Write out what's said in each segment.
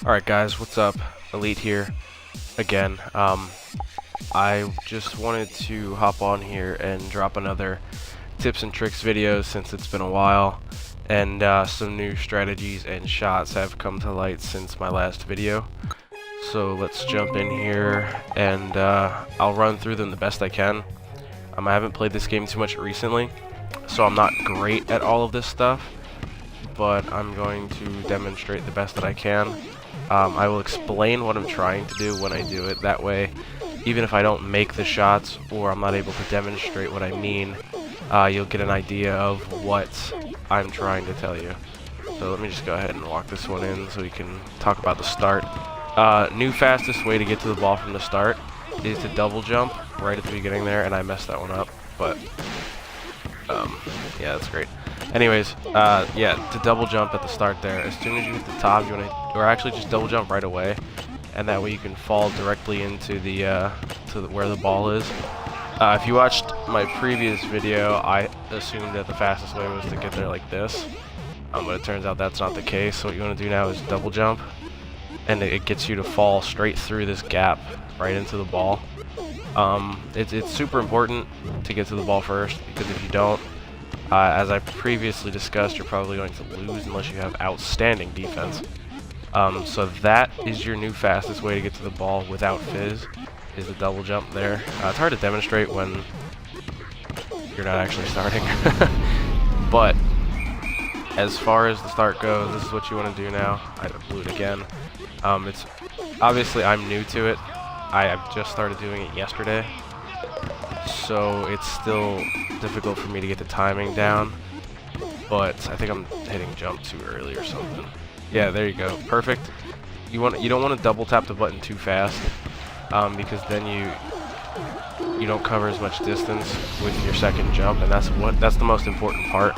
Alright guys, what's up? Elite here again. I just wanted to hop on here and drop another tips and tricks video since it's been a while, and some new strategies and shots have come to light since my last video. So let's jump in here and I'll run through them the best I can. I haven't played this game too much recently, so I'm not great at all of this stuff, but I'm going to demonstrate the best that I can. I will explain what I'm trying to do when I do it. That way, even if I don't make the shots or I'm not able to demonstrate what I mean, you'll get an idea of what I'm trying to tell you. So let me just go ahead and walk this one in so we can talk about the start. New fastest way to get to the ball from the start is to double jump right at the beginning there, and I messed that one up, but yeah, that's great. Anyways, yeah, to double jump at the start there, as soon as you hit the top, you want to, or actually just double jump right away, and that way you can fall directly into the, where the ball is. If you watched my previous video, I assumed that the fastest way was to get there like this, but it turns out that's not the case. So what you want to do now is double jump, and it gets you to fall straight through this gap right into the ball. It's super important to get to the ball first, because if you don't, as I previously discussed, you're probably going to lose unless you have outstanding defense. So that is your new fastest way to get to the ball without fizz, is the double jump there. It's hard to demonstrate when you're not actually starting. But as far as the start goes, this is what you want to do now. I blew it again. It's obviously, I'm new to it. I've just started doing it yesterday, so it's still difficult for me to get the timing down, but I think I'm hitting jump too early or something. Yeah, there you go, perfect. You don't want to double tap the button too fast, because then you don't cover as much distance with your second jump, and that's the most important part,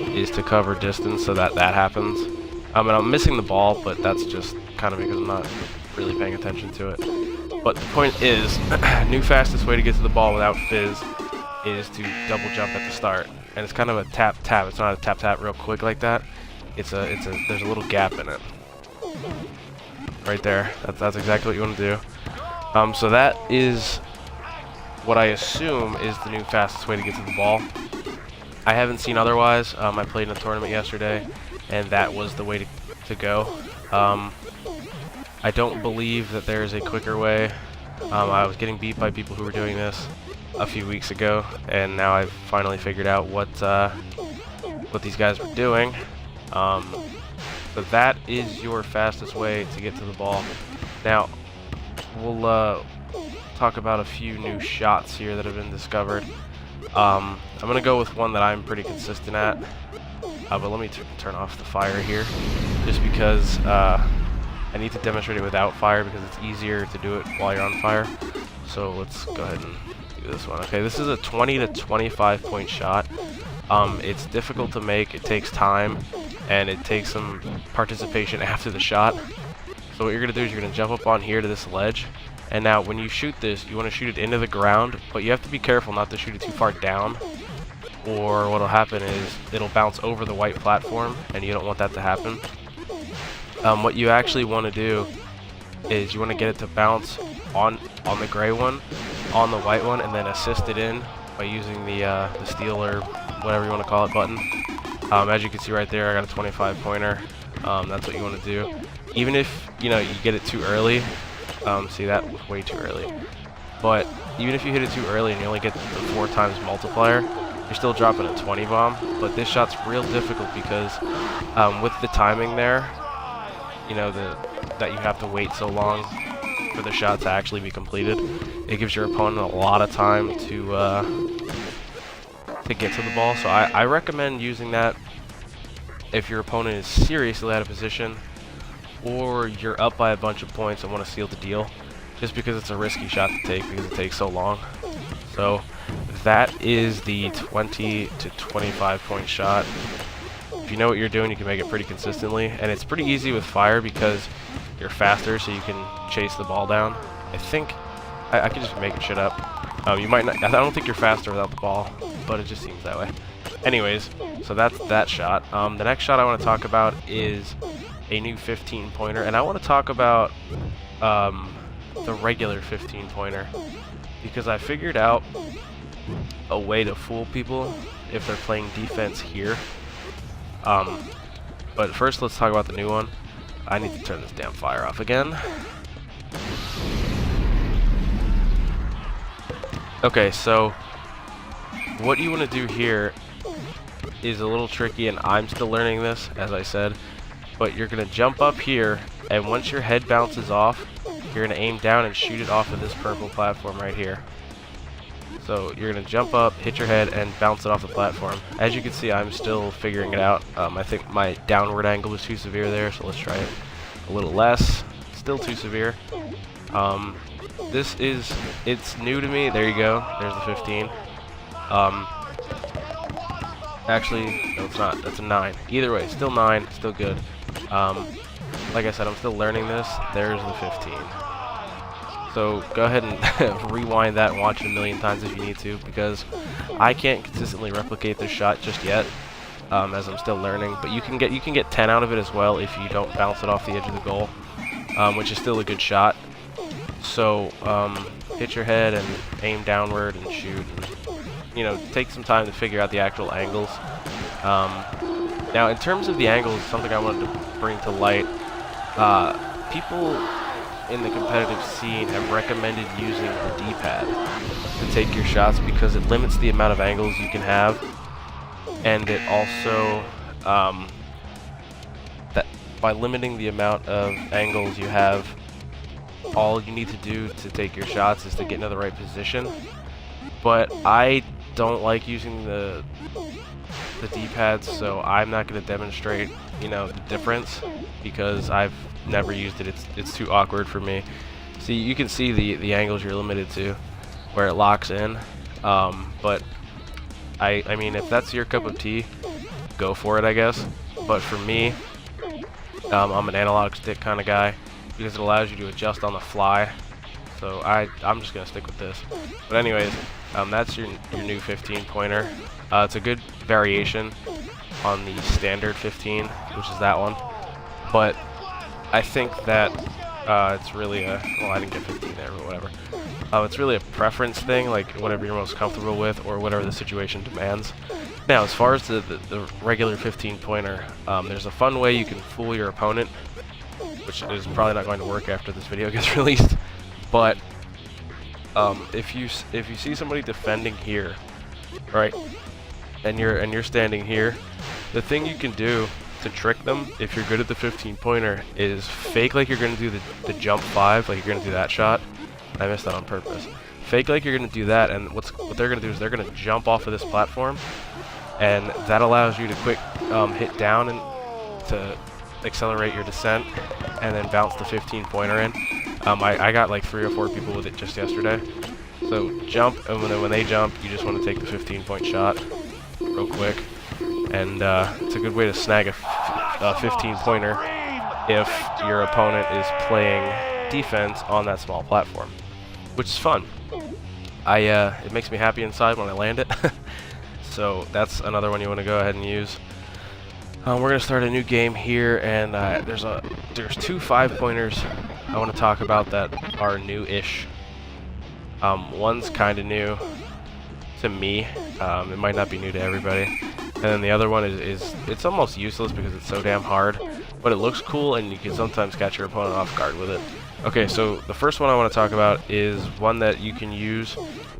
is to cover distance so that happens. And I'm missing the ball, but that's just kind of because I'm not really paying attention to it. But the point is, new fastest way to get to the ball without fizz is to double jump at the start, and it's kind of a tap tap. It's not a tap tap real quick like that. There's a little gap in it right there. That's exactly what you want to do. So that is what I assume is the new fastest way to get to the ball. I haven't seen otherwise. I played in a tournament yesterday, and that was the way to go. I don't believe that there is a quicker way. I was getting beat by people who were doing this a few weeks ago, and now I've finally figured out what these guys were doing. But that is your fastest way to get to the ball. Now, we'll talk about a few new shots here that have been discovered. I'm going to go with one that I'm pretty consistent at, but let me turn off the fire here, just because I need to demonstrate it without fire because it's easier to do it while you're on fire. So let's go ahead and do this one. Okay, this is a 20 to 25 point shot. It's difficult to make, it takes time, and it takes some participation after the shot. So what you're going to do is you're going to jump up on here to this ledge, and now when you shoot this, you want to shoot it into the ground, but you have to be careful not to shoot it too far down, or what'll happen is it'll bounce over the white platform, and you don't want that to happen. What you actually want to do is you want to get it to bounce on the gray one, on the white one, and then assist it in by using the steal or whatever you want to call it button. As you can see right there, I got a 25 pointer. That's what you want to do. Even if you get it too early, see, that was way too early. But even if you hit it too early and you only get the 4 times multiplier, you're still dropping a 20 bomb. But this shot's real difficult because with the timing there, that you have to wait so long for the shot to actually be completed, it gives your opponent a lot of time to get to the ball. So I recommend using that if your opponent is seriously out of position, or you're up by a bunch of points and want to seal the deal, just because it's a risky shot to take because it takes so long. So that is the 20 to 25 point shot. If you know what you're doing, you can make it pretty consistently, and it's pretty easy with fire because you're faster, so you can chase the ball down. I think I could just make shit up. You might not. I don't think you're faster without the ball, but it just seems that way. Anyways, so that's that shot. The next shot I want to talk about is a new 15-pointer, and I want to talk about the regular 15-pointer, because I figured out a way to fool people if they're playing defense here. But first, let's talk about the new one. I need to turn this damn fire off again. Okay, so what you want to do here is a little tricky, and I'm still learning this, as I said. But you're going to jump up here, and once your head bounces off, you're going to aim down and shoot it off of this purple platform right here. So you're going to jump up, hit your head, and bounce it off the platform. As you can see, I'm still figuring it out. I think my downward angle was too severe there, so let's try it a little less. Still too severe. It's new to me. There you go. There's the 15. Actually, no, it's not. That's a 9. Either way, still 9. Still good. Like I said, I'm still learning this. There's the 15. So go ahead and rewind that and watch it a million times if you need to, because I can't consistently replicate this shot just yet, as I'm still learning. But you can get 10 out of it as well if you don't bounce it off the edge of the goal, which is still a good shot. So hit your head and aim downward and shoot, and take some time to figure out the actual angles. Now, in terms of the angles, something I wanted to bring to light. People in the competitive scene have recommended using the D-pad to take your shots because it limits the amount of angles you can have, and it also that by limiting the amount of angles you have, all you need to do to take your shots is to get into the right position. But I don't like using the D-pads, so I'm not going to demonstrate the difference, because I've never used it. It's too awkward for me. See, you can see the angles you're limited to where it locks in, but I mean, if that's your cup of tea, go for it, I guess. But for me, I'm an analog stick kind of guy, because it allows you to adjust on the fly. So I'm just gonna stick with this. But anyways, that's your new 15-pointer. It's a good variation on the standard 15, which is that one. But I think that it's really well, I didn't get 15 there, but whatever. It's really a preference thing, like whatever you're most comfortable with, or whatever the situation demands. Now, as far as the regular 15-pointer, there's a fun way you can fool your opponent, which is probably not going to work after this video gets released. But if you see somebody defending here, right, and you're standing here, the thing you can do to trick them, if you're good at the 15-pointer, is fake like you're going to do the jump 5, like you're going to do that shot. I missed that on purpose. Fake like you're going to do that, and what they're going to do is they're going to jump off of this platform, and that allows you to quick hit down and to accelerate your descent, and then bounce the 15-pointer in. I got like 3 or 4 people with it just yesterday. So jump, and when they jump, you just want to take the 15-point shot real quick. And it's a good way to snag a 15-pointer if your opponent is playing defense on that small platform, which is fun. It makes me happy inside when I land it. So that's another one you want to go ahead and use. We're gonna start a new game here, and there's 2 5-pointers I want to talk about that are new-ish. One's kind of new to me. It might not be new to everybody. And then the other one is it's almost useless because it's so damn hard, but it looks cool, and you can sometimes catch your opponent off guard with it. Okay, so the first one I want to talk about is one that you can use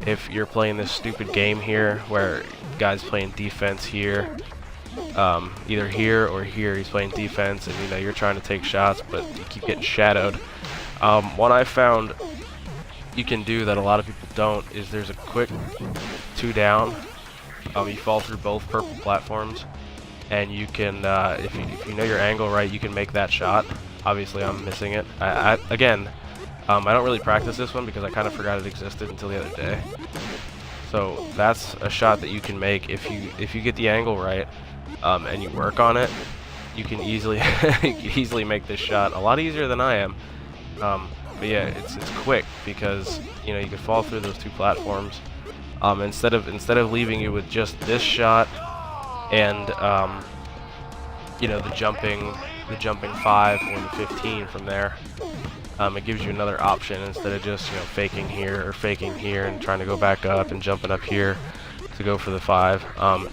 if you're playing this stupid game here, where guys playing defense here. Either here or here, he's playing defense, and you're trying to take shots, but you keep getting shadowed. One I found you can do that a lot of people don't is there's a quick 2 down. You fall through both purple platforms, and you can, if you know your angle right, you can make that shot. Obviously, I'm missing it. Again, I don't really practice this one because I kind of forgot it existed until the other day. So that's a shot that you can make if you get the angle right, and you work on it. You can easily make this shot a lot easier than I am. But yeah, it's quick because you can fall through those 2 platforms. Instead of leaving you with just this shot and the jumping the jumping 5 or the 15 from there. It gives you another option instead of just, you know, faking here or faking here and trying to go back up and jumping up here to go for the 5.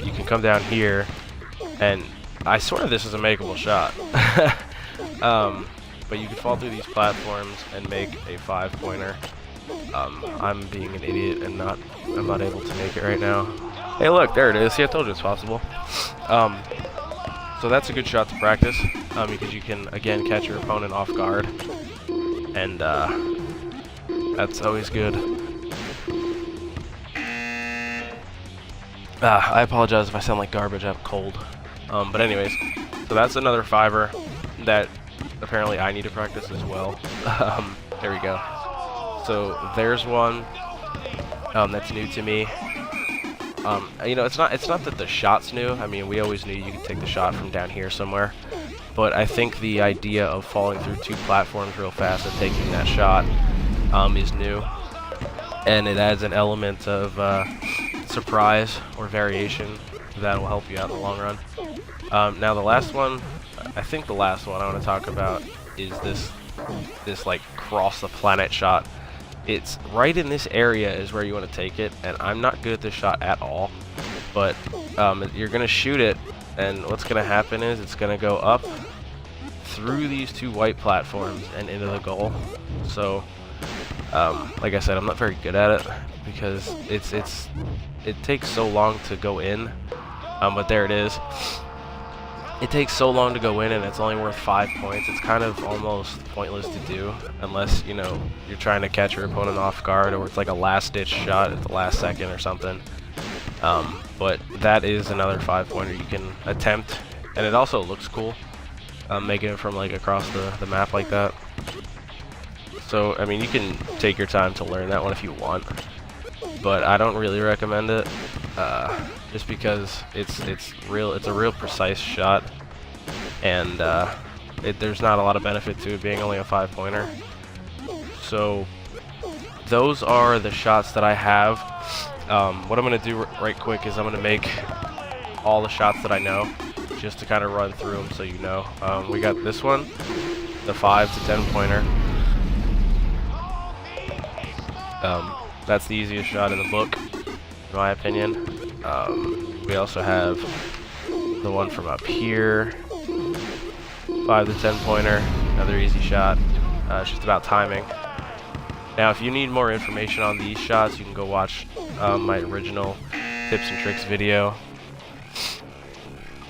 You can come down here, and I swear this is a makeable shot. But you can fall through these platforms and make a 5-pointer. I'm being an idiot and I'm not able to make it right now. Hey, look, there it is. See, I told you it's possible. So that's a good shot to practice, because you can, again, catch your opponent off guard, and that's always good. I apologize if I sound like garbage. I have a cold. But anyways, so that's another 5er that apparently I need to practice as well. There we go. So there's one that's new to me. You know, it's not that the shot's new. I mean, we always knew you could take the shot from down here somewhere. But I think the idea of falling through 2 platforms real fast and taking that shot is new. And it adds an element of surprise or variation that will help you out in the long run. Now the last one, I think the last one I want to talk about is this like cross the planet shot. It's right in this area is where you want to take it, and I'm not good at this shot at all, but you're going to shoot it, and what's going to happen is it's going to go up through these 2 white platforms and into the goal. So like I said, I'm not very good at it because it takes so long to go in, but there it is. It takes so long to go in, and it's only worth 5 points. It's kind of almost pointless to do unless, you know, you're trying to catch your opponent off guard, or it's like a last-ditch shot at the last second or something. But that is another 5-pointer you can attempt, and it also looks cool, making it from like across the map like that. So I mean, you can take your time to learn that one if you want, but I don't really recommend it. Just because it's a real precise shot, and there's not a lot of benefit to it being only a 5-pointer. So those are the shots that I have. What I'm going to do right quick is I'm going to make all the shots that I know, just to kind of run through them so you know. We got this one, the 5 to 10-pointer. That's the easiest shot in the book, in my opinion. We also have the one from up here, 5 to 10-pointer, another easy shot. It's just about timing. Now, if you need more information on these shots, you can go watch my original tips and tricks video.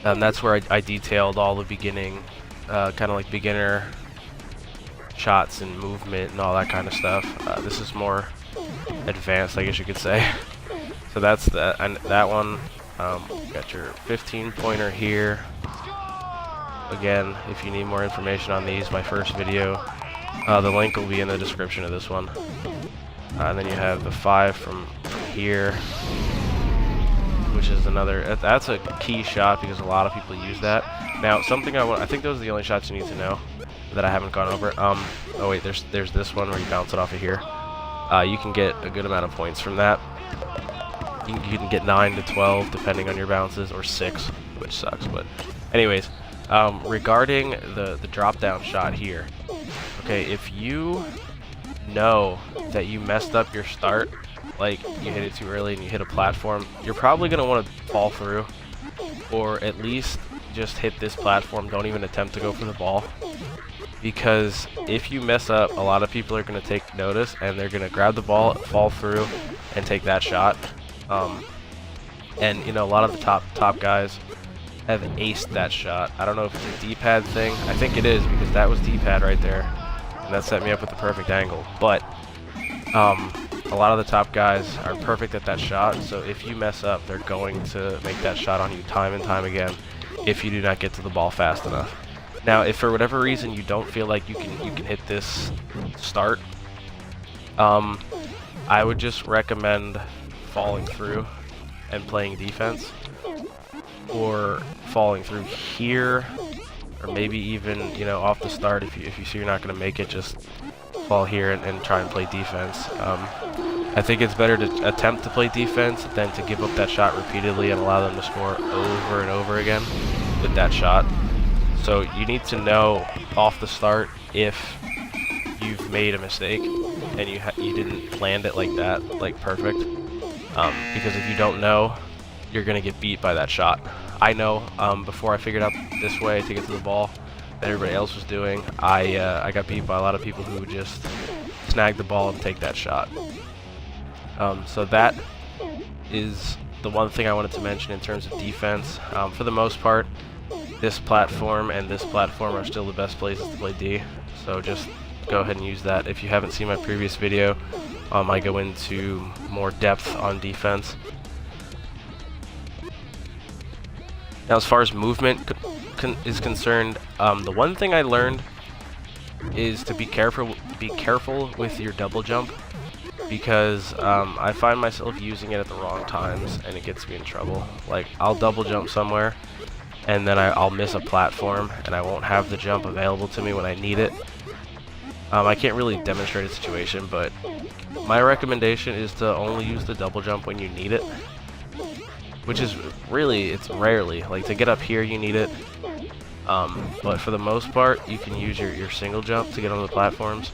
That's where I detailed all the beginning, kind of like beginner shots and movement and all that kind of stuff. This is more advanced, I guess you could say. So that's that, and that one. Got your 15-pointer here. Again, if you need more information on these, my first video, the link will be in the description of this one. And then you have the 5 from here, which is another. That's a key shot because a lot of people use that. Now, something I think those are the only shots you need to know that I haven't gone over. Oh wait, there's this one where you bounce it off of here. You can get a good amount of points from that. You can get 9 to 12 depending on your bounces, or 6, which sucks. But anyways, regarding the drop down shot here, okay, if you know that you messed up your start, like you hit it too early and you hit a platform, you're probably going to want to fall through, or at least just hit this platform. Don't even attempt to go for the ball, because if you mess up, a lot of people are going to take notice and they're going to grab the ball, fall through, and take that shot. And you know, a lot of the top guys have aced that shot. I don't know if it's a D-pad thing. I think it is, because that was D-pad right there, and that set me up with the perfect angle. But a lot of the top guys are perfect at that shot, so if you mess up, they're going to make that shot on you time and time again if you do not get to the ball fast enough. Now, if for whatever reason you don't feel like you can hit this start, I would just recommend falling through and playing defense, or falling through here, or maybe even, you know, off the start. If you see you're not going to make it, just fall here and try and play defense. I think it's better to attempt to play defense than to give up that shot repeatedly and allow them to score over and over again with that shot. So you need to know off the start if you've made a mistake and you didn't land it like that, like perfect. Because if you don't know, you're gonna get beat by that shot. I know before I figured out this way to get to the ball that everybody else was doing, I got beat by a lot of people who would just snag the ball and take that shot. So that is the one thing I wanted to mention in terms of defense. For the most part, this platform and this platform are still the best places to play D, so just go ahead and use that. If you haven't seen my previous video, I go into more depth on defense. Now, as far as movement is concerned, the one thing I learned is to be careful with your double jump, because I find myself using it at the wrong times and it gets me in trouble. Like, I'll double jump somewhere and then I'll miss a platform and I won't have the jump available to me when I need it. I can't really demonstrate a situation, but my recommendation is to only use the double jump when you need it, which is really, it's rarely. Like, to get up here you need it, but for the most part you can use your single jump to get on the platforms.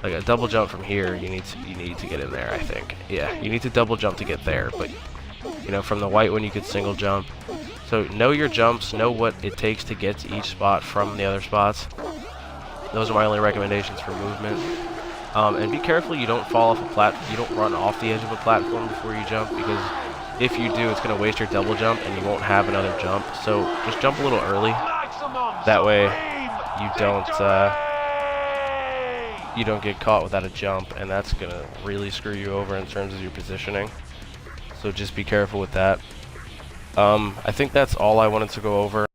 Like a double jump from here, you need to get in there, I think. Yeah, you need to double jump to get there, but you know, from the white one you could single jump. So know your jumps, know what it takes to get to each spot from the other spots. Those are my only recommendations for movement. And be careful you don't fall off you don't run off the edge of a platform before you jump, because if you do, it's going to waste your double jump and you won't have another jump. So just jump a little early. That way you don't get caught without a jump, and that's going to really screw you over in terms of your positioning. So just be careful with that. I think that's all I wanted to go over.